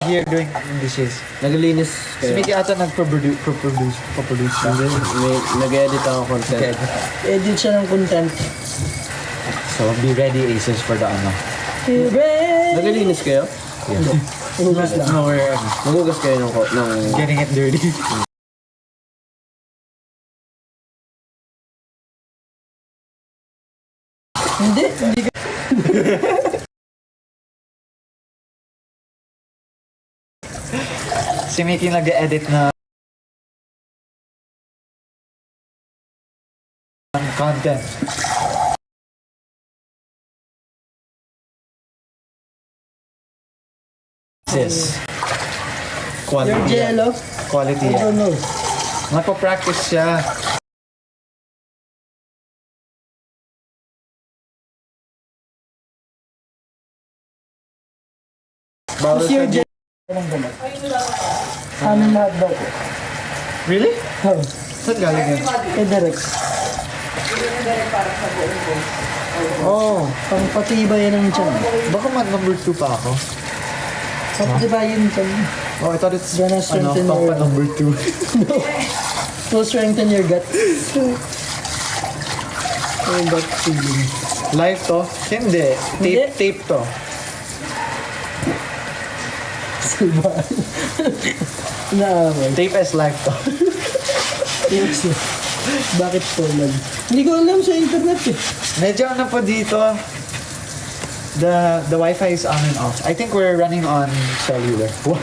here doing dishes. Naglilinis Si kayo. Mickey ata nag-produce siya. Hindi, nag-edit ako content. Edit siya ng content. So, be ready, Aces, for the ano. Naglilinis kayo? Inugas lang. No, we're Magugas kayo ng getting it dirty. Hindi ka. Si Mickey nag-edit na content. Sis. Your Quality. jello. Quality. I don't know. Nagpa-practice siya. Bawal What's your sa jello? Anong gamot? Amin lahat daw po. Really? Oh, Saan galing yun? Ederex. Oh, Pangpatibay ng tiyan. baka man number 2 pa ako. Pangpatibay yung tiyan. Oh, I thought it's Gonna strengthen pang your- number 2. Will strengthen your gut. Your gut feeling. Live to? Hindi. Hindi. Tape to. Salbahan. Naamay. Tape is live to. Yes. Bakit po lang? Hindi ko alam sa internet eh. Medyo ano po dito. The Wi-Fi is on and off. I think we're running on cellular. What?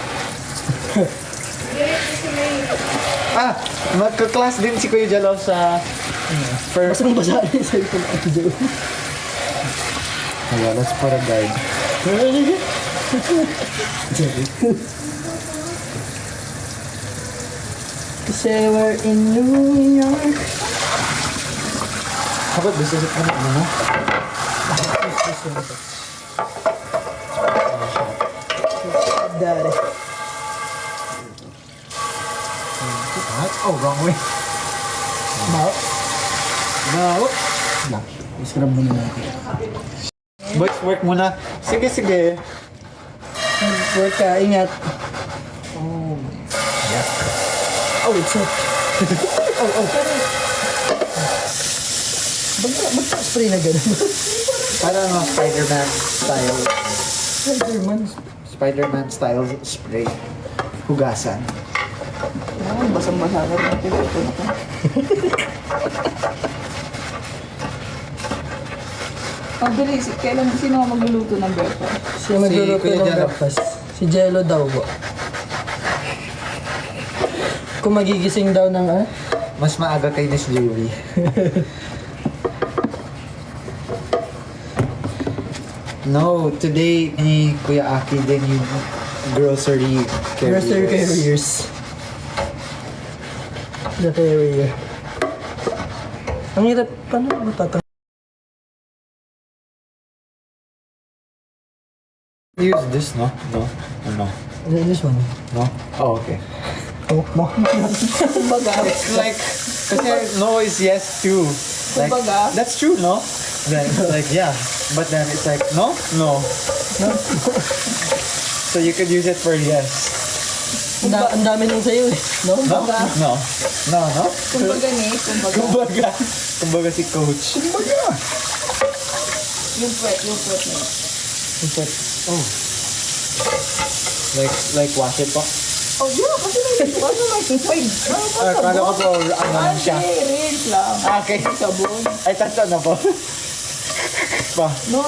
Magka-class din si Kuya Jalo sa first. Basang basa rin sa ito na ito. Yeah, let's put a guide. Kasi we're in New York. How about this? Is it ano? Dari. What? Oh, wrong way. Bao. No. Iskrab mo na natin. Boys, work muna. Sige, sige. Work ka, ingat. Oh. Oh, it's hot. Oh. Ba't spray na gano'n? Parang Spider-Man style. Spider-Man. Spider-Man style spray. Hugasan. Basang-basa ka rin natin. Ang bilis, kailan sino ang magluluto ng breakfast? Siya magluluto Kuya ng Jello. breakfast. Si Jello daw po. Kung magigising daw ng Mas maaga kay Miss Julie. No, today ni Kuya Aki din yung grocery carriers. grocery carriers. The carrier. Ang hirap, paano mo tatang... Use this, no? No? Or no? This one. No? Oh, okay. Oh, no. Kumbaga, It's like, kasi no is yes too. Like, Kumbaga. that's true, no? Then, like, yeah. But then it's like, no? No. So you could use it for yes. Ang dami nung sa'yo eh. No? No? No. No, no? kumbaga ni, kumbaga. Kumbaga si coach. Yung pwet na. Oh. Like wash it po? Oh, yeah, kasi may Akala ko po, ano lang siya. rinse lang. Okay. Sabon. Ay, tatlo na po. Pa. No.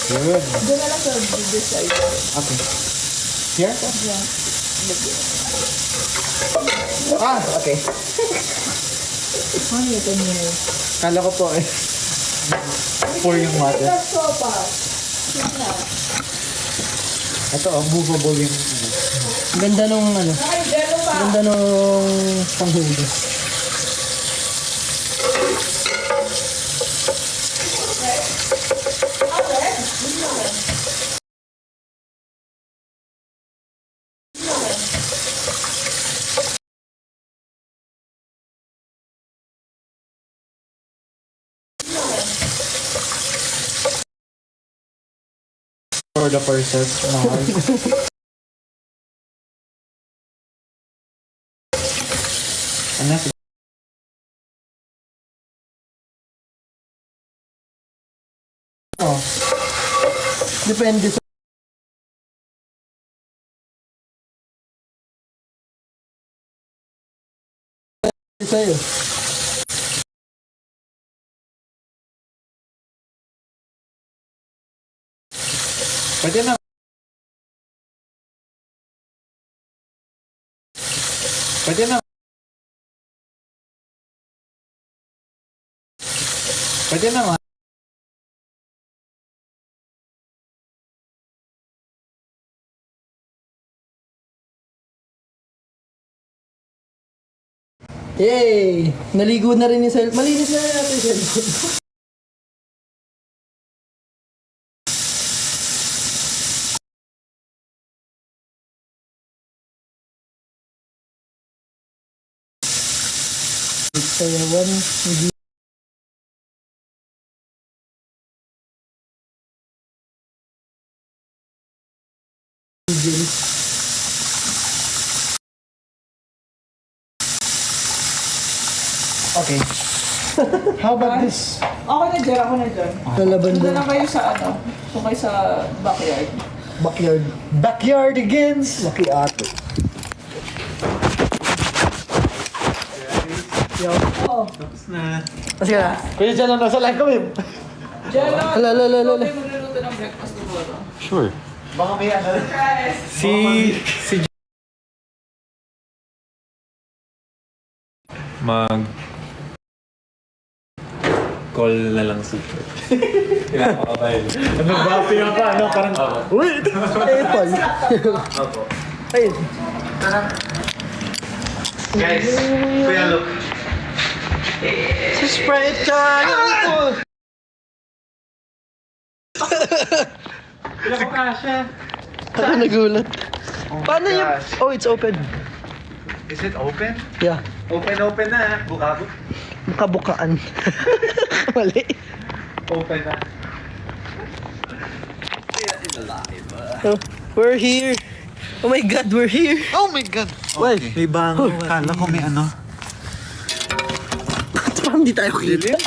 Good. Doon na lang sa video side. Okay. Here? Yan. Ah, okay. Ano ito niya? Kala ko po eh. Pour yung water. That's sopa. Ito, movable yung ano. Ganda nung ano. Ay, gano'n pa. Ganda nung panghugas. for the purses. Mahal. Ano? Oh. Depende sa... Sa'yo. Pwede na. Pwede na. Pwede naman. Yay! Naligo na rin yung cellphone. Malinis na rin natin yung cellphone. Sayawan, hindi. Okay. How about this? Ako na dyan, ako na dyan. Lalaban Doon doon. na kayo sa ano, doon kayo sa backyard. Backyard. Backyard against. Lucky ato. Oo. Kasi ka. Kuya, dyan lang nasa live kami. Dyan lang. Ala, ala, ala, ala. Ikaw kayo magluluto ng breakfast siguro. Sure. Baka may ano. Guys! Si mag call na lang si Pinapakabay. Nag-vape nga pa, ano? Parang, wait! Apple. Ayun. Guys, kuya, look. Sprite time! Ako nagulat. Paano yung... Oh, it's open. Is it open? Yeah. Open na, buka-buka. Buka-bukaan. Mali. Open na. Oh, we're here. Oh my God, we're here. Oh my God! Well, May bango. Kala ko may ano. parang di tayo kita.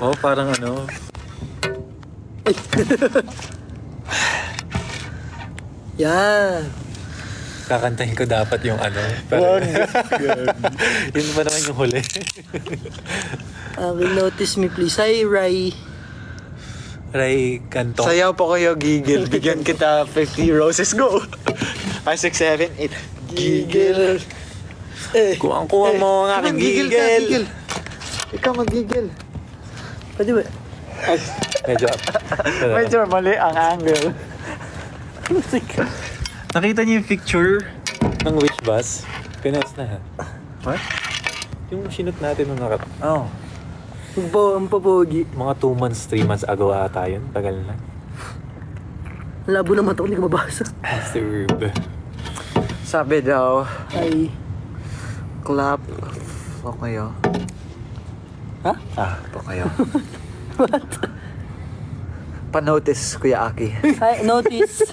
Oh, parang ano. Yan. Kakantahin ko dapat yung ano. Pero, yun ba naman yung huli? Will notice me please. Hi, Rai. Ray Canto. Sayaw po kayo, gigil. Bigyan kita 50 roses. Go! 5, 6, 7, 8. Gigil. Kuwang-kuwang mo ang aking gigil. Ikaw mag-gigil. Pwede ba? Medyo Medyo mali ang angle. Nakita niyo yung picture ng Wish Bus? Pinost na ha? What? Yung sinut natin nung nakat... Oh. Ang papogi. Mga 2 months, 3 months ago ata yun. Tagal na. Labo na mata ko, hindi ko mabasa. Disturb. Sabi daw, Hi. clap po kayo. Ha? Po kayo. What? Pa-notice, Kuya Aki. Hi, notice.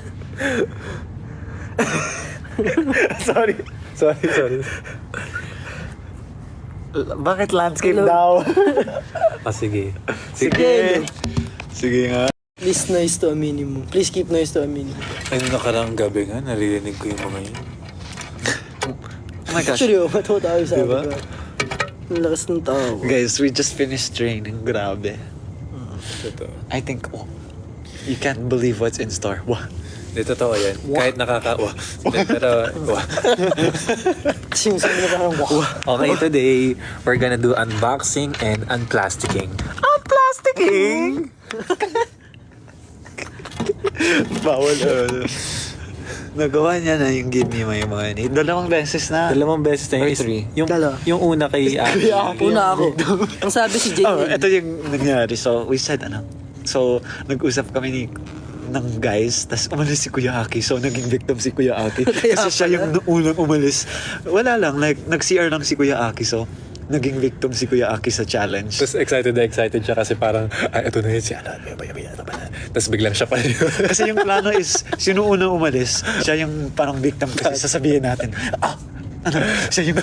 Sorry. Bakit landscape Hello. daw? Sige. Sige nga. Please noise to a minimum. Please keep noise to a minimum. Ay, nung nakaraang gabi nga, naririnig ko yung mga yun. Oh my gosh. Actually, matawa tayo sa Diba? akin. Ang lakas ng tao. Guys, we just finished training. Grabe. Totoo. I think, you can't believe what's in store. Wow. Hindi, totoo yan. Kahit nakaka... Pero... Kasi yung sabi na parang wow. Okay, today, we're gonna do unboxing and unplasticking. Unplasticking? Bawal. Nagawa niya na yung give me my money. 2 beses na. 2 beses na Or yun. 3. Yung, Dalawa. yung una kay Aki. Una ako. Ang sabi si Jay. Ito yung nangyari. So, we said So, nag-usap kami ng guys, tas umalis si Kuya Aki. So, naging victim si Kuya Aki. Kasi siya yung unang umalis. Wala lang, like, nag-CR lang si Kuya Aki. So, naging victim si Kuya Aki sa challenge. Tapos excited siya kasi parang, ay, ito na yun si ano, Tapos biglang siya pa yun. Kasi yung plano is, sino unang umalis, siya yung parang victim kasi sasabihin natin, siya yung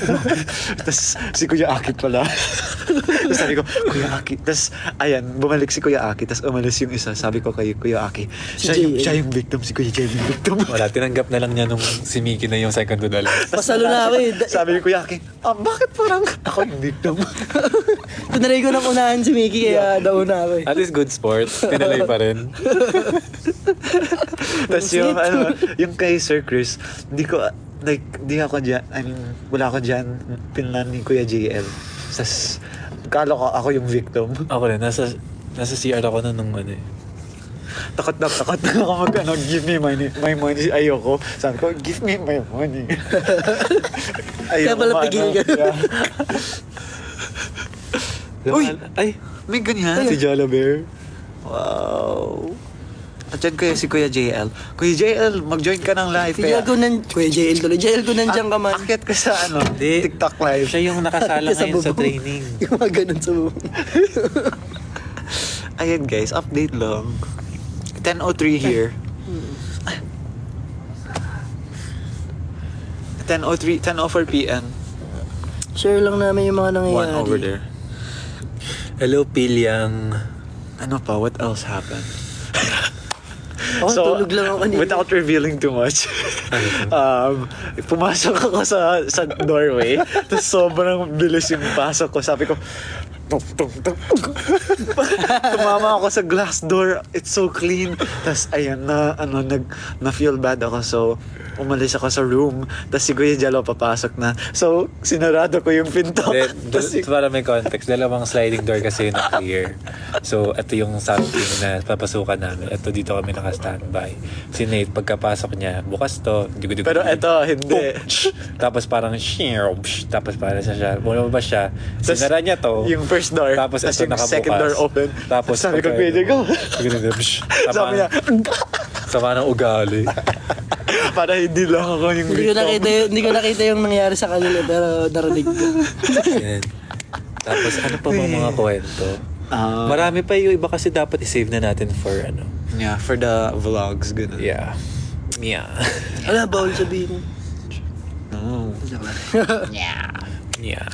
Tapos si Kuya Aki pala. Tapos sabi ko, Kuya Aki. Tapos ayan, bumalik si Kuya Aki. Tapos umalis yung isa. Sabi ko kay Kuya Aki, siya yung victim, si Kuya Jay yung victim. Wala, tinanggap na lang niya nung si Mickey na yung second to the last. Pasalo na ako eh. Sabi ni Kuya Aki, bakit parang ako yung victim? Tunay ko nang unahan si Mickey kaya nauna ako eh. At least good sport. Tinalay pa rin. Tapos yung kay Sir Chris, di ako dyan, I mean, wala ako dyan, pinlan ni Kuya JL. Tapos, kala ko ako yung victim. Ako rin, nasa CR ako na nung ano eh. Takot na ako give me my money. Ayoko. Sabi ko, give me my money. Kaya pala pigil ka. Uy! Ay! May ganyan. Si Jollibear. Wow. At dyan si Kuya JL. Kuya JL, mag-join ka ng live. Kuya JL tuloy. JL ko nandiyan ka man. Akit ka sa Di. TikTok live. Siya yung nakasala Sa ngayon sa bubong. training. Yung mga ganun sa bubong. Ayan guys, update lang. 10:03 here. 10:04 p.m. Share lang namin yung mga nangyayari. One over there. Hello, Pilyang. Ano pa? What else happened? Tulog lang ako kanina. Without revealing too much, pumasok ako sa doorway, tapos sobrang bilis yung pasok ko. Sabi ko, tuk, tuk, tuk. Tumama ako sa glass door. It's so clean. Tapos ayan na feel bad ako. So umalis ako sa room. Tapos si Kuya Jalo papasok na. So sinarado ko yung pinto. Tapos Para may context, dalawang sliding door kasi yung na-clear. So, ito yung something na papasukan namin. Ito dito kami naka-standby. Si Nate, pagkapasok niya, bukas to. pero eto, hindi. Tapos parang tapos parang siya. Bumaba siya. Sinara niya to. Yung first door. Tapos ito yung nakabukas. second door open. Tapos sabi ko, Kuya Jalo. Sabi niya, sama ng ugali. para hindi lang ako yung Hindi ko nakita yung nangyari sa kanila pero narinig ko. Yan. Tapos ano pa bang mga kwento? Marami pa yung iba kasi dapat i-save na natin for ano. Yeah, for the vlogs, gano'n. Yeah. Yeah. Wala, bawal sabihin. No. Yeah.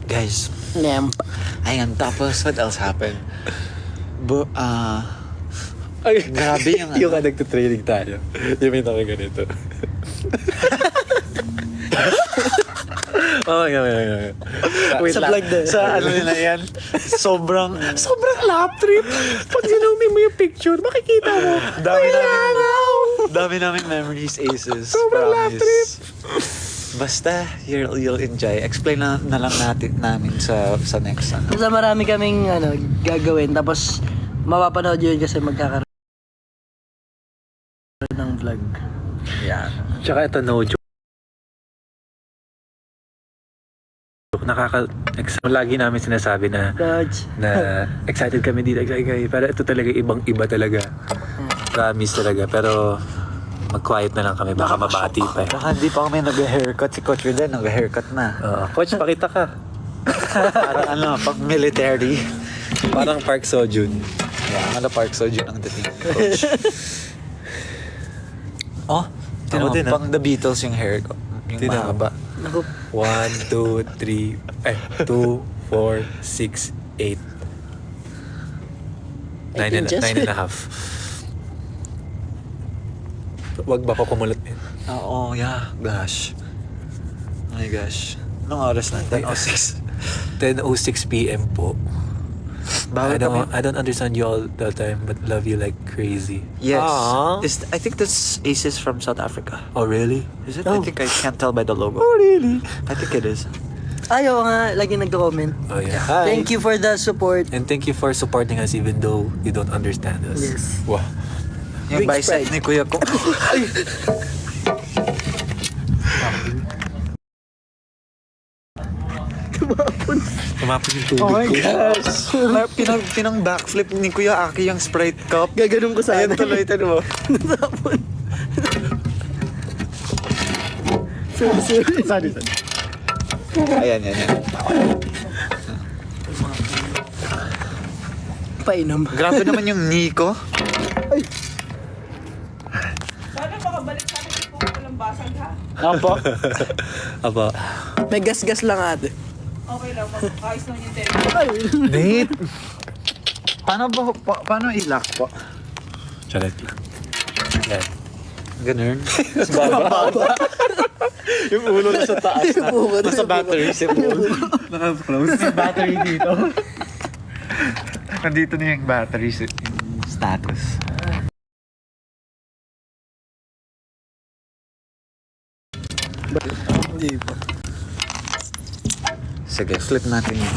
Guys, Lamp. ayan, tapos what else happened? Ay, Grabe yung yung nagtutraining tayo. Yung may namin ganito. Oh, yeah. Wait Sa lang. vlog din. Sa ano nila yan, sobrang lap trip. Pag zinumi mo yung picture, makikita mo. Dami naming memories, Aces. Sobrang lap trip. Basta, you'll enjoy. Explain na lang namin sa next ano. Basta marami kaming gagawin tapos mapapanood yun kasi magkakaroon ng vlog. Yeah. Tsaka ito, no joke. Lagi namin sinasabi na Dodge. excited kami dito, pero ito talaga ibang-iba talaga. Promise talaga, pero mag-quiet na lang kami, baka mabati pa. Baka hindi pa kami nag-haircut. Si Coach Riden nag-haircut na. Coach, pakita ka. Parang pag military. Parang Park Seo-joon. Yeah, Park Seo-joon ang dating. Coach. Ako din, pang The Beatles yung hair ko. Yung Tingnan mo. mahaba. Naku, 1, 2, 3, 2, 4, 6, 8. 9 inches? and a half. Wag ba ko kumulat yun? Oo, yeah. Gosh. Oh my gosh. Anong oras na? 10:06. 10:06 p.m. po. Bawal kami. I don't understand you all the time, but love you like crazy. Yes. Aww. I think that's Aces from South Africa. Oh, really? Is it? I think I can't tell by the logo. Oh, really? I think it is. ayaw nga, lagi nagko-comment. Oh, yeah. Hi. Thank you for the support. And thank you for supporting us even though you don't understand us. Yes. Wow. Yung Wings bicep pride. ni Kuya ko. Tumapon yung tubig Oh my ko. gosh. Pinang backflip ni Kuya Aki yung Sprite cup. Gaganon ko sana. Ayan tuloy, mo. Natapon. Sorry. Ayan. painom. Grabe naman yung Nico. Sana makabalik sa akin kung walang basag ha. Apo. Aba, May gas-gas lang ate. Okay lang, mag-ayos naman yung telephone. Nate. Paano i-lock po? chalet lang. Yan. Ganun. Baba. Yung ulo nasa taas na. Nasa battery si ulo. Naka-close yung battery dito. Nandito na yung battery yung status. Hindi pa. Sige, flip natin yung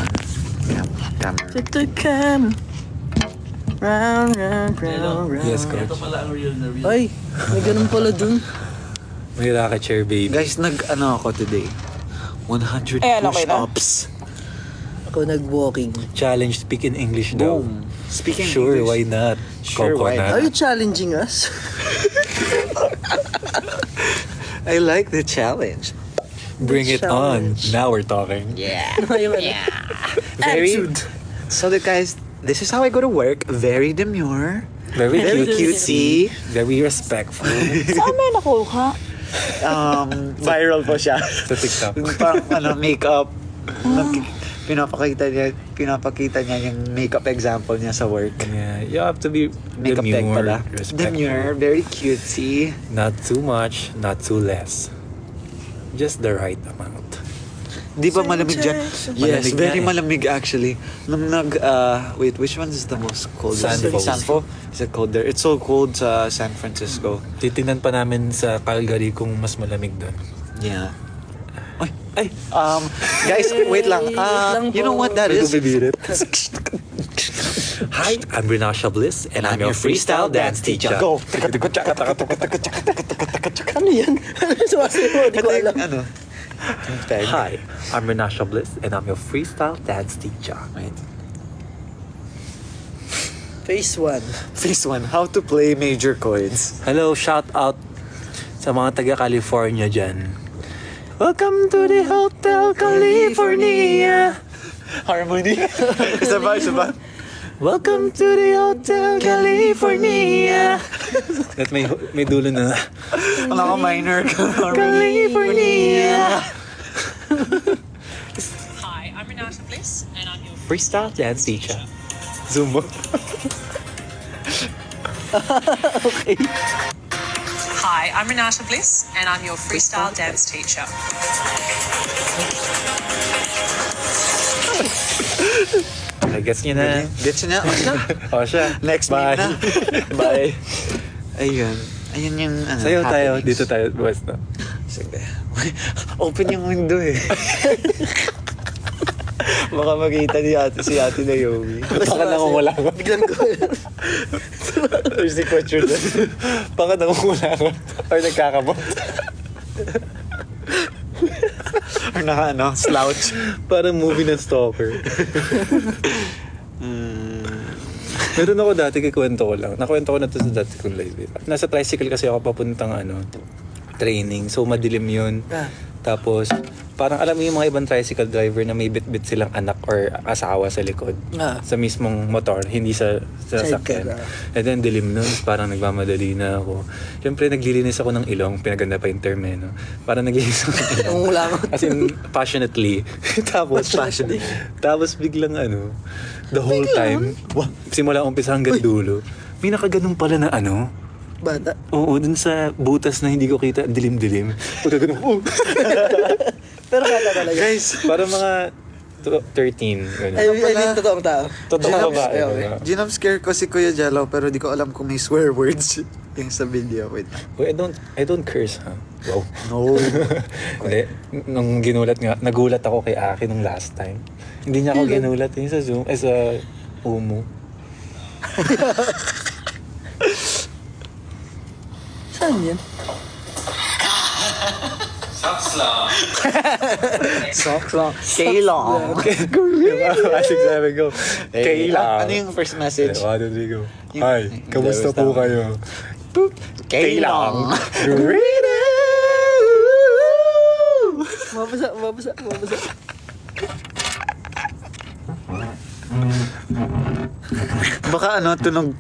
camera. Take the cam. Round, round, round, round. Yes, coach. Ay, may ganun pala dun. May rocket chair, baby. Guys, nag-ano ako today? 100 Ayan, okay na. push-ups. Ako nag-walking. Challenge, speak in English daw. Boom. Speaking Sure, English. why not? Sure, why Coconut. Are you challenging us? I like the challenge. Bring it on. Challenge. Now we're talking. Yeah. Ano yung ano? Very. Attitude. So the guys, this is how I go to work. Very demure. Very Very cute. cutesy. Very respectful. Saan may nakuha? Viral po siya. Sa TikTok. Parang makeup. Pinapakita niya yung makeup example niya sa work. Yeah, you have to be Makeup tech demure, pala. respectful. Demure, very cutesy. Not too much, not too less. Just the right amount. Di ba malamig dyan? Yes, Malamig very nga eh. malamig actually. Nung wait, which one is the most cold? Sanfo. Sanfo? Is it cold there? It's so cold sa San Francisco. Titingnan pa namin sa Calgary kung mas malamig doon. Yeah. Ay, guys, wait lang. You know what that is? Hi, I'm Renasha Bliss, and I'm your freestyle dance teacher. Go! Ano yan? Sumasayaw mo, di ko alam. Ano? Peg. Hi, I'm Renasha Bliss, and I'm your freestyle dance teacher. Wait. Phase 1. Phase 1, how to play major chords. Hello, shout out sa mga taga-California dyan. Welcome to the Hotel California. Harmony. Isa ba? Welcome to the Hotel California. At may dulo na. Wala ka minor ka. California. Hi, I'm Renata Bliss, and I'm your Freestyle dance teacher. Zumba. Hi, I'm Renata Bliss, and I'm your freestyle dance teacher. Gets niyo na. Gets niya? O siya. Next Bye. meet na. Bye. Ayun. Ayun yung Sayo tayo. happenings. Dito tayo. Boys na. Sige. Open yung window eh. Baka makita si ate Naomi. Baka nangungulangot. Biglan ko. There's the picture doon. Baka nangungulangot. Or nagkakamot. Or slouch. Parang movie ng stalker. Meron ako dati, kikwento ko lang. Nakwento ko na to sa dati kong live. Nasa tricycle kasi ako papuntang training. So madilim yun. Tapos, parang alam mo yung mga ibang tricycle driver na may bit-bit silang anak or asawa sa likod. Sa mismong motor, hindi sa sasakyan. And then dilim nun, parang nagmamadali na ako. Siyempre, naglilinis ako ng ilong. Pinaganda pa yung term eh, no? Parang naglilinis ako ng ilong. Nangungulangot. As in, passionately. Tapos biglang the whole time, simula umpisa hanggang dulo, may nakaganon pala na Bata. Oo, dun sa butas na hindi ko kita, dilim-dilim. Pagkaganon ko, Pero kata talaga. Guys, parang mga 13. Ganun. I mean, totoong tao. Totoo ba? Okay. ginam-scare ko si Kuya Jello pero di ko alam kung may swear words yung sa video. Wait. Wait, I don't curse, ha? Wow. No. Hindi. Nung nagulat ako kay Aki nung last time. Hindi niya ako ginulat sa Zoom, sa Umu. Saan yan? Socks lang. K-long. Classic sabi ko. Kailang. Ano yung first message? 1, 2, 3, go. Yung- Hi, kamusta po kayo? K-long. Mabasa. Baka tunog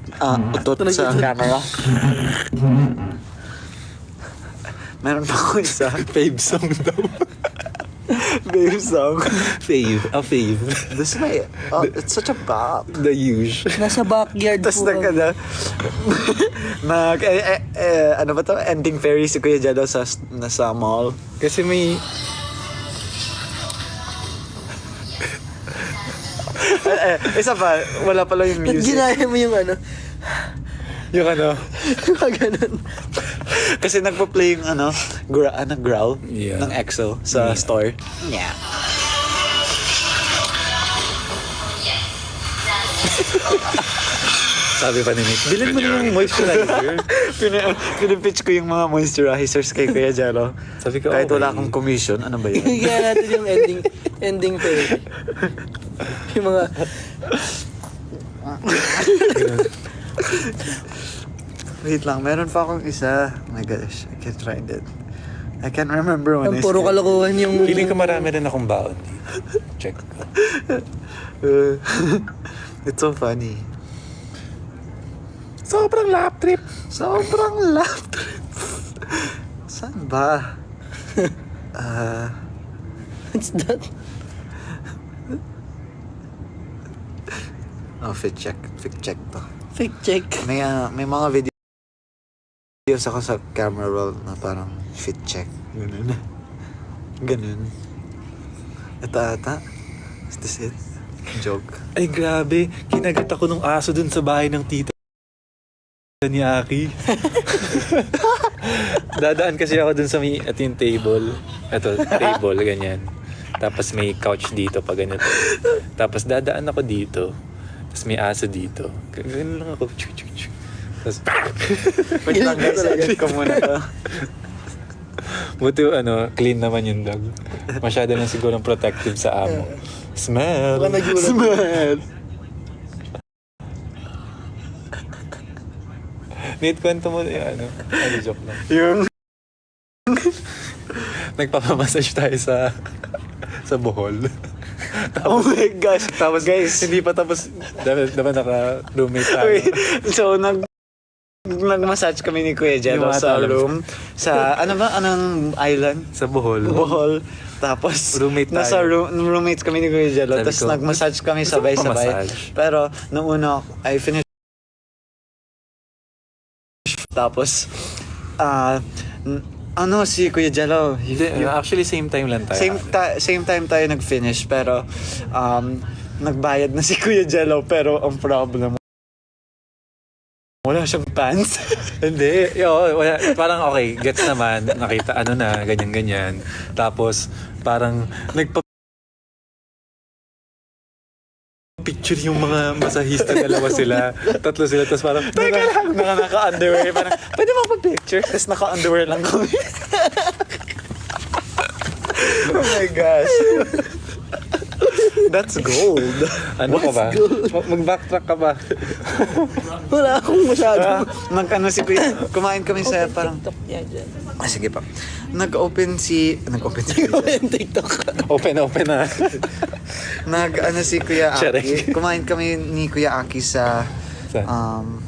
utot sa camera. Meron pa ako isa. Fave song daw. Babe song. Fave. A fave. This is my, it's such a bop. The huge. Nasa backyard Tapos po. ano ba to? Ending ferry si Kuya Jado sa mall. Kasi may... Isa pa, wala pala yung At music. ginaya mo yung ano. Yung ano? Ganun. Kasi nagpa-play yung growl Yeah. ng EXO sa store. Yeah. Sabi pa ni Nick, bilhin mo na yung moisturizer. Pinipitch ko yung mga moisturizers kay Kuya Jalo. Sabi ko, Kahit wala okay. akong commission, ano ba yun? Kaya natin yung ending pay. Yung mga... Wait lang, meron pa akong isa. Oh my gosh, I can't find it. I can't remember when Ang puro kalokohan yung... Feeling ko marami rin akong baon dito. Check ko. It's so funny. Sobrang lap trip. Sobrang lap trip. Saan ba? What's that? Fit check to. Fake check. May mga videos ako sa camera roll na parang fit check. Ganun. Ito ata. Is this it? Joke. Ay grabe, kinagat ako nung aso dun sa bahay ng tita ni Aki. Dadaan kasi ako dun sa ito yung table. Ito, table, ganyan. Tapos may couch dito pa ganito. Tapos dadaan ako dito. Tapos may aso dito. Ganun lang ako. Tapos, Wait lang guys, edit ko muna to. buti clean naman yung dog. Masyado lang siguro protective sa amo. Smell! Baka nagulat. Smell! Nate, kwento mo yung joke lang. Yung... Nagpapamassage tayo sa Bohol. Oh my gosh. Tapos guys, hindi pa tapos, dapat naka-roommate tayo. wait. So, nag-massage kami ni Kuya Jello Yung sa alam. room. Sa, anong island? Sa Bohol. Bohol. Tapos, Roommate tayo. nasa roommates kami ni Kuya Jello. Sabi Tapos ko, nag-massage kami gusto mo sabay-sabay. pa-massage? Pero, nung una, I finished. Tapos, si Kuya Jello. Hindi, actually same time lang tayo. Same time tayo nag-finish. Pero, nagbayad na si Kuya Jello. Pero, ang problem, wala siyang pants. Hindi. Wala. Parang okay, gets naman. Nakita ganyan-ganyan. Tapos, parang picture yung mga masahista, dalawa sila, tatlo sila, tapos parang, Naka-underwear. Parang, pwede mo pa-picture? Tapos naka-underwear lang kami. Oh my gosh. That's gold. ano ka ba? Mag-backtrack ka ba? Wala akong masyado. Si Kuya, kumain kami sa parang, TikTok niya dyan. sige pa. Nag-open si Yung TikTok. Open na. si Kuya Charek. Aki. Kumain kami ni Kuya Aki sa, Saan?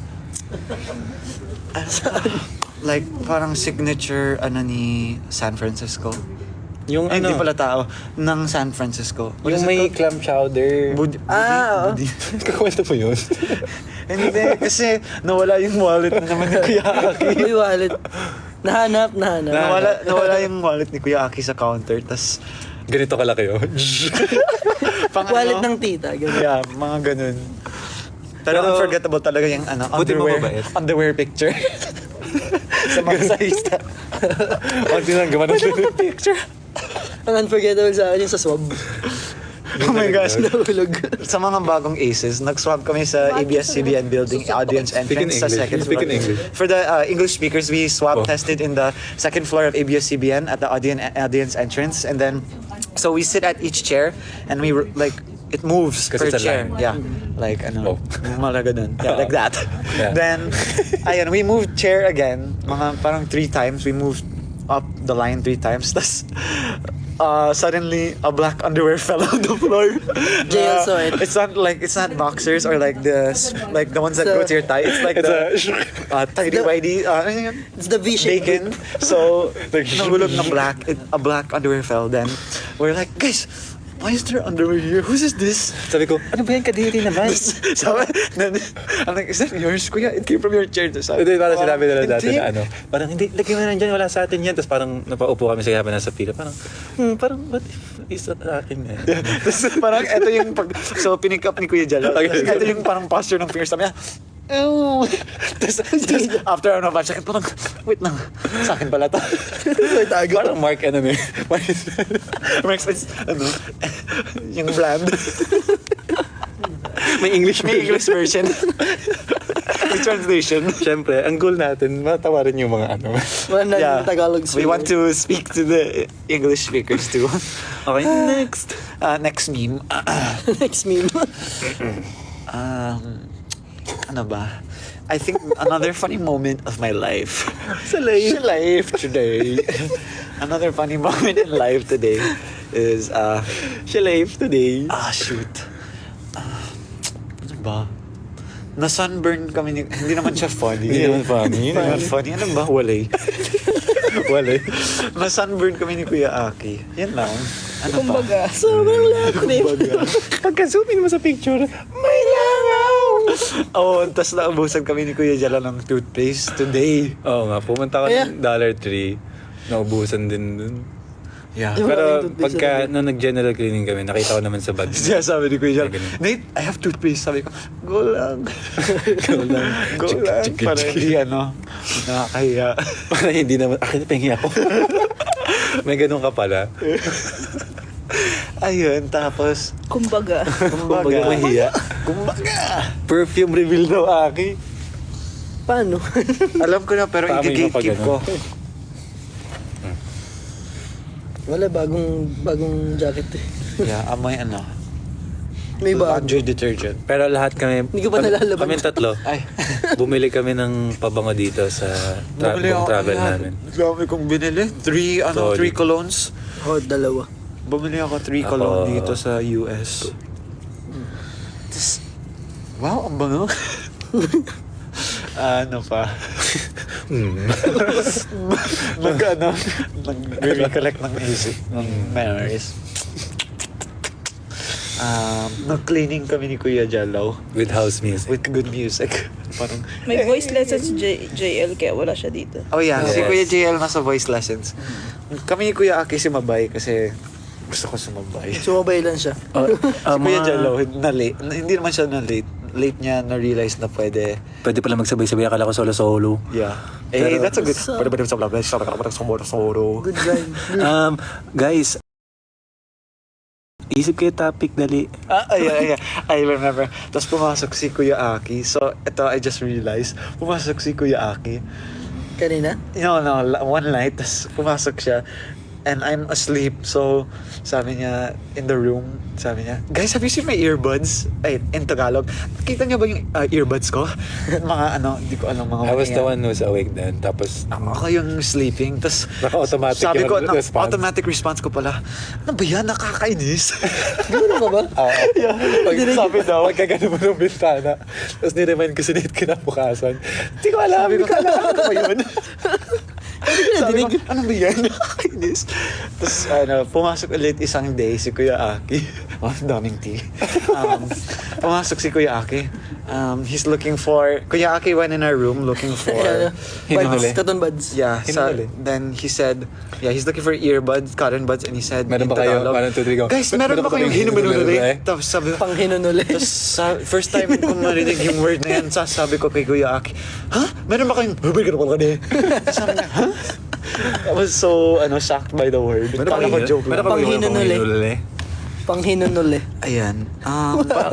like, parang signature, ni San Francisco. Yung Ay, hindi pala tao. Ng San Francisco. What yung is it may called? clam chowder. Oo. Kakwento mo yun? Hindi, kasi nawala yung wallet na naman ni Kuya Aki. May wallet. Nahanap. Nawala yung wallet ni Kuya Aki sa counter. Tas, Ganito kalaki yun. Wallet ng tita. Ganun. Yeah, mga ganun. Pero unforgettable talaga yung Buti mababait. underwear picture. Sa mga sahista. Ang tinanggaman ng Picture. Ang unforgettable sa akin yung sa swab. Oh my gosh. Nahulog. Sa mga bagong aces, nag-swap kami sa ABS-CBN building audience entrance sa English. second Speak floor. in English. For the English speakers, we swap Oh. tested in the second floor of ABS-CBN at the audience entrance, and then so we sit at each chair and we it moves Kasi per it's a chair. line. Yeah. Like Oh. malaga dun. Yeah, like that. Yeah. Then ayun, we moved chair again. Mga parang 3 times we moved up the line 3 times. Tas suddenly a black underwear fell on the floor. JL saw it. It's not boxers or like the ones that go to your thigh. It's like the tidy whitey. Ano yun? It's the V-shape. Bacon. So nahulog ng a black underwear fell. Then we're like, guys, why is there underwear here? Whose is this? Sabi ko, ano ba yan, kadiri naman? Then, I'm like, is that yours, kuya? It came from your chair. Sabi, Hindi, parang sinabi nila dati hindi. na ano, parang hindi, lagyan mo na dyan, wala sa atin yan. Tapos parang napaupo kami sa gabi nasa pila. Parang, what if is that akin eh? Tapos parang ito yung so pinick up ni Kuya Jalo. Tapos ito yung parang posture ng fingers. Sabi niya, ew. Tapos after ano ba, second parang, wait lang, sa akin pala to. Parang Mark ano eh. Mark Spence, yung bland. May English version. May translation. Siyempre, ang goal natin, matawarin yung mga ano. Wala na yung Tagalog We want to speak to the English speakers too. Okay, next. Next meme. Next meme. Ano ba? I think another funny moment of my life. Sa life today. Another funny moment in life today is today. Shoot. Ano ba? Na sunburn kami hindi naman siya funny. Hindi naman funny. Hindi naman funny. Ano ba? Walay. Walay. Na sunburn kami ni Kuya Aki. Yan lang. Ano Kumbaga, Sobrang lakrip. Pagka-zoom in mo sa picture, may langaw! Tas naubusan kami ni Kuya Jala ng toothpaste today. oo nga, pumunta ko Kaya? ng Dollar Tree. Naubusan din dun. Yeah. Diba? Pero Maraming toothpaste pagka na nung nag-general cleaning kami, nakita ko naman sa bag. Siya sabi ni Kuya Jala, Ay, ganun. Nate, I have toothpaste. Sabi ko, go lang. Go lang. Para hindi nakakahiya. Parang hindi naman, akin pengi ako. May ganun ka pala. Ayun, tapos, kumbaga. kumbaga, mahiya. kumbaga. Perfume reveal daw, Aki. Paano? Alam ko na, pero Tama yung i-gatekeep ko. Wala, bagong jacket eh. Yeah, amoy May bago. laundry detergent. Pero lahat kami, Hindi ko pa nalalaban. kami tatlo, Ay. bumili kami ng pabango dito sa buong travel namin. Dami kong binili. 3 Solid. colognes. Dalawa. Bumili ako 3 Ako- cologne dito sa US. Tapos, wow, ang bango. Ano pa? Nag-recollect ng music, ng memories. Nag-cleaning kami ni Kuya Jalaw With house music. with good music. Parang, May voice lessons JL kaya wala siya dito. oh yeah, si Yes. Kuya JL nasa voice lessons. Kami ni Kuya Aki sumabay kasi gusto ko sumabay. Sumabay lang siya. Si Kuya Jalaw, hindi naman siya na late. Late niya na-realize na pwede. Pwede pala magsabay-sabay, akala ko solo-solo. Yeah. Pero- That's a good. Pwede ba sa vlog? Solo. Good vibe. Guys, isip kayo topic, dali. Yeah. I remember. Tapos pumasok si Kuya Aki. So, ito, I just realized. Pumasok si Kuya Aki. Kanina? No, one night. Tapos pumasok siya. And I'm asleep. So, sabi niya, in the room, sabi niya, guys, have you seen my earbuds? Ay, in Tagalog. Nakita niyo ba yung earbuds ko? Mga hindi ko alam mga I was the mga- one who's awake then. Tapos, Ako yung sleeping. Tapos, Naka-automatic sabi yung ko, response. automatic response ko pala, ano ba yan? Nakakainis. Gano'n ka ba? yeah. Sabi daw, pagkagano mo ng bintana. Tapos niremind ko si Nate kinabukasan. Hindi ko alam. Sabi ko, ano ba yun? Sabi ko, ano ba yan? Nakakainis. Tapos, pumasok ulit isang day si Kuya Aki. Oh, daming tea. Pumasok si Kuya Aki. He's looking for, Kuya Aki went in our room looking for, Buds, cotton buds. yeah, Hinuli. then he said, he's looking for earbuds, cotton buds, and he said, Meron in ba kayo? Tagalog, 1, 2, 3, go. guys, meron ba kayong hinuminunuli? Tapos sabi ko, Pang hinunuli. tapos first time ko marinig yung word na yan, sabi ko kay Kuya Aki, meron ba kayong, sabi niya, I was so, shocked by the word. Kala ko joke lang. Pang hinunuli. Pang hinunuli. Ayan.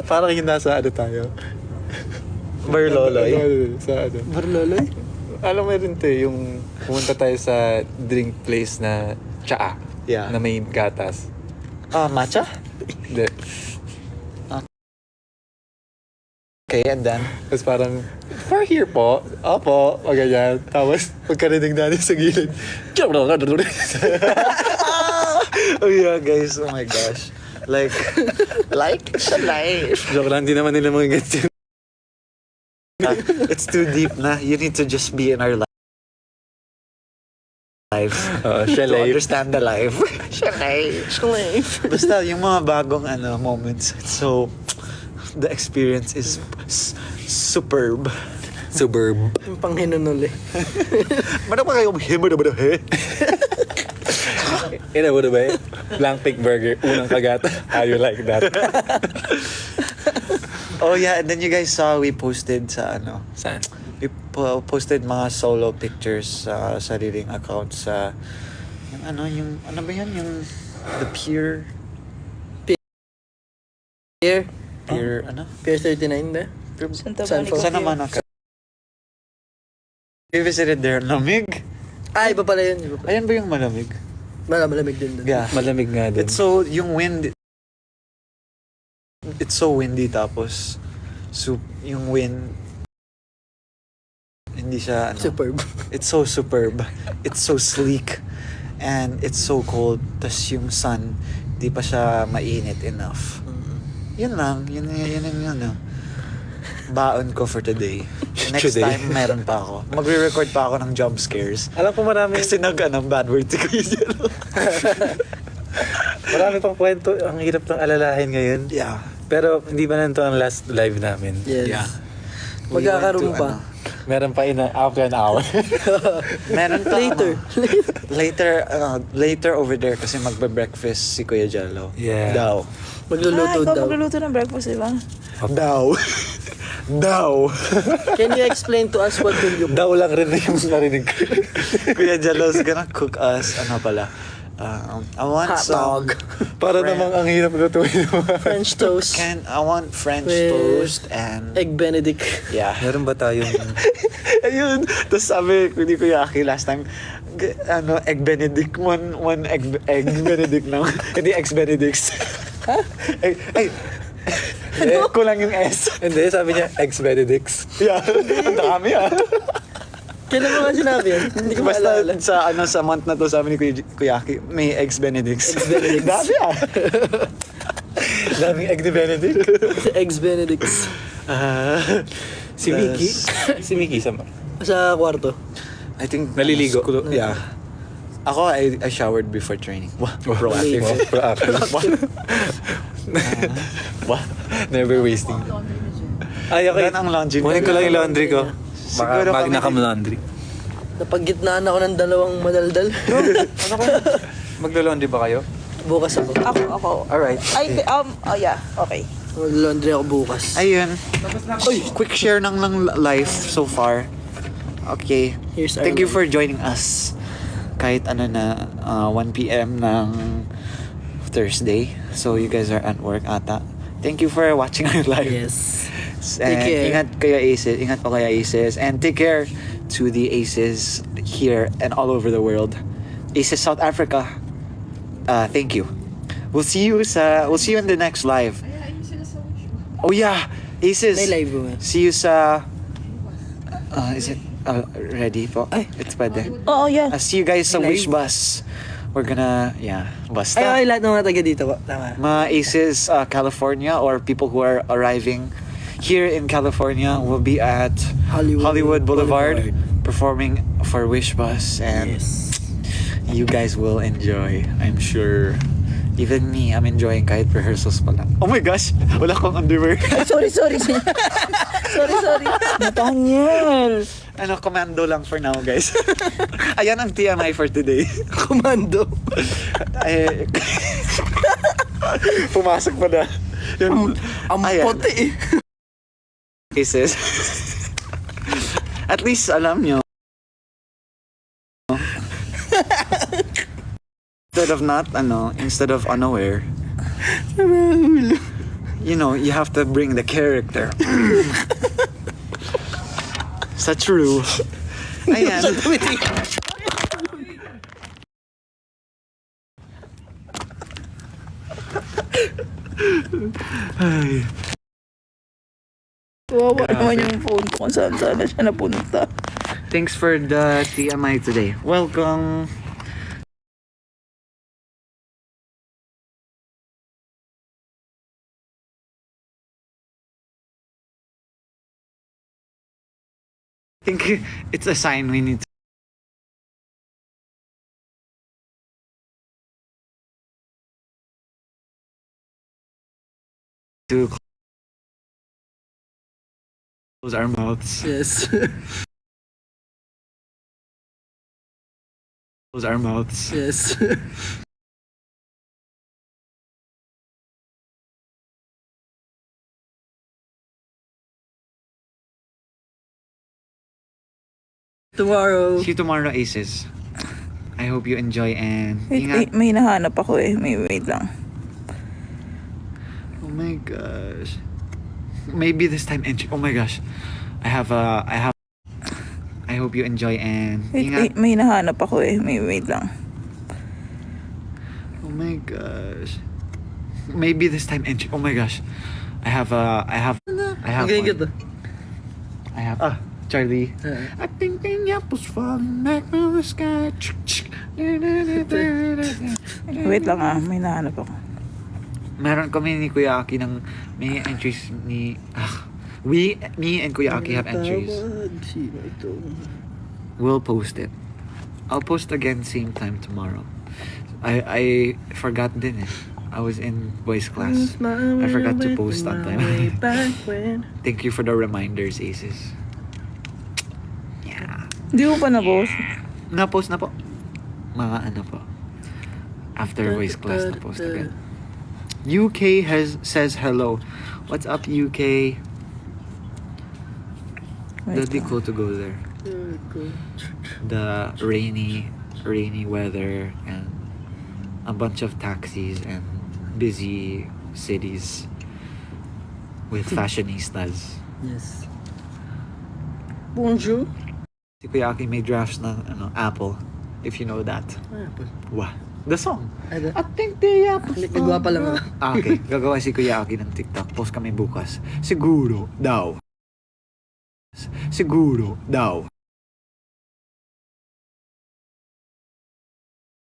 Parang yung nasa ano tayo. Barloloy. Sa ano. Barloloy? Alam mo rin to yung pumunta tayo sa drink place na tsaa. Yeah. Na may gatas. Matcha? Hindi. Okay, and then? Tapos parang, for here po. Opo. O ganyan. Tapos, pagkarinig natin sa gilid. Oh yeah, guys. Oh my gosh. Like sa life. Joke lang, hindi naman nila mga gets yun. It's too deep na. You need to just be in our life. Siya To life. understand the life. Basta yung mga bagong moments. So, the experience is superb. Suburb. Yung panghinunuli. Mana pa kayo himo na ba he? Ina mo na ba eh? Blank pick burger, unang kagat. How you like that? Oh yeah, and then you guys saw we posted sa Saan? we posted mga solo pictures sa sariling account sa yung ano ba yan? Yung the Pier Here, Pier 39 na. Santa Saan po? Monica. Saan naman ako? We visited there. Lamig? Iba pala yun. Iba pala. Ayan ba yung malamig? Malamig din doon. Yeah. Malamig nga din. It's so, yung wind, it's so windy tapos, yung wind, hindi siya, Superb. it's so superb. It's so sleek. And it's so cold. Tas yung sun, di pa siya mainit enough. Yun lang. Yun baon ko for today. Next Today? time, meron pa ako. Magre-record pa ako ng jump scares. Alam ko marami, Kasi bad word si Kuya Jello. marami pang kwento. Ang hirap ng alalahin ngayon. Yeah. Pero hindi ba nito ang last live namin? Yes. Yeah. We Magkakaroon went to, pa. Meron pa after an hour. Meron pa. Later. Later over there kasi magbe-breakfast si Kuya Jello. Yeah. Daw. Magluluto Ikaw daw. magluluto ng breakfast, di ba? Daw. Daw. Can you explain to us what will you Daw lang rin yung narinig ko. Kuya Jello's gonna cook us, I want Hot some... dog. Para French- namang ang hirap lutuin. French toast, I want French With toast and... egg benedict. Yeah. Meron ba tayong... Ayun. Tapos sabi ko ni Kuya Aki last time, egg benedict. One egg benedict lang. Hindi eggs benedicts. Ay. Kulang yung S. Hindi, sabi niya, eggs benedicts. Yeah. Ang dami Kailan mo nga sinabi yan? Hindi ko Basta maalala. sa month na to sabi ni Kuya Aki, may eggs benedicts. Eggs benedicts. Dami Daming egg ni Benedict. Eggs benedicts. Si Mickey. Si Mickey sama. Sa kwarto. I think Naliligo. Yeah. Ako, I showered before training. Proactive. Proactive. Never wasting. Ay, okay. Yan ang laundry. Kunin ko lang yung laundry ko. Siguro Baka magna kami cam din. laundry. Napag-gitnaan ako ng dalawang madaldal. Ano kayo? Maglo-laundry ba kayo? Bukas ako. Ako. Alright. Yeah, okay. Mag-laundry ako bukas. Ayun. Quick share ng life so far. Okay. Here's our Thank you life. for joining us. Kahit 1 p.m. ng Thursday. So you guys are at work ata. Thank you for watching our live. Yes. And Take care. ingat kayo Aces. Ingat po kayo Aces. And take care to the Aces here and all over the world. Aces South Africa. Thank you. We'll see you in the next live. Oh yeah, Aces. May live mo. See you sa is it ready po? It's pwede. Oo, yeah. See you guys sa May Wish live? Bus. We're gonna, basta. Ay, lahat ng mga taga dito po. Tama. Mga Aces California or people who are arriving here in California will be at Hollywood Boulevard performing for Wish Bus, and Yes. you guys will enjoy, I'm sure. Even me, I'm enjoying kahit rehearsals pa lang. Oh my gosh! Wala akong underwear. Sorry. sorry. Nathaniel. Commando lang for now, guys. Ayan ang TMI for today. Komando. Ay, pumasok pa na. Ang Ayan. puti eh. Cases. At least alam nyo. Instead of unaware, you have to bring the character. Sa true. Ayan. Kawawa naman yung phone ko kung saan sana siya napunta. Thanks for the TMI today. Welcome. think it's a sign we need to close our mouths. Yes. Close our mouths. Yes. Tomorrow. See you tomorrow, Aces. I hope you enjoy and Wait, ingat. may nahanap ako eh. Wait lang. Oh my gosh. Maybe this time, oh my gosh. I hope you enjoy and ingat. May nahanap ako eh. Wait lang. Oh my gosh. Maybe this time, oh my gosh. I have Okay, one. good. Charlie. I think the apples falling back from the sky. Wait lang ah. May nahanap ako. Meron kami ni Kuya Aki ng may entries ni me and Kuya Aki have entries. Sino ito? We'll post it. I'll post again same time tomorrow. I forgot din eh. I was in voice class. I forgot to post on time. Thank you for the reminders, Aces. Yeah. Hindi mo pa na-post? Na-post na po. Mga ano po. After voice class na-post agad. UK says hello. What's up, UK? That'd be cool to go there. The rainy weather and a bunch of taxis and busy cities with fashionistas. Yes. Bonjour. Si Kuya Aki may drafts ng Apple, if you know that. Wah. The song. Ano? I think the apples. Nagawa pa lang ako. Okay, gagawa si Kuya Aki ng TikTok. Post kami bukas. Siguro daw.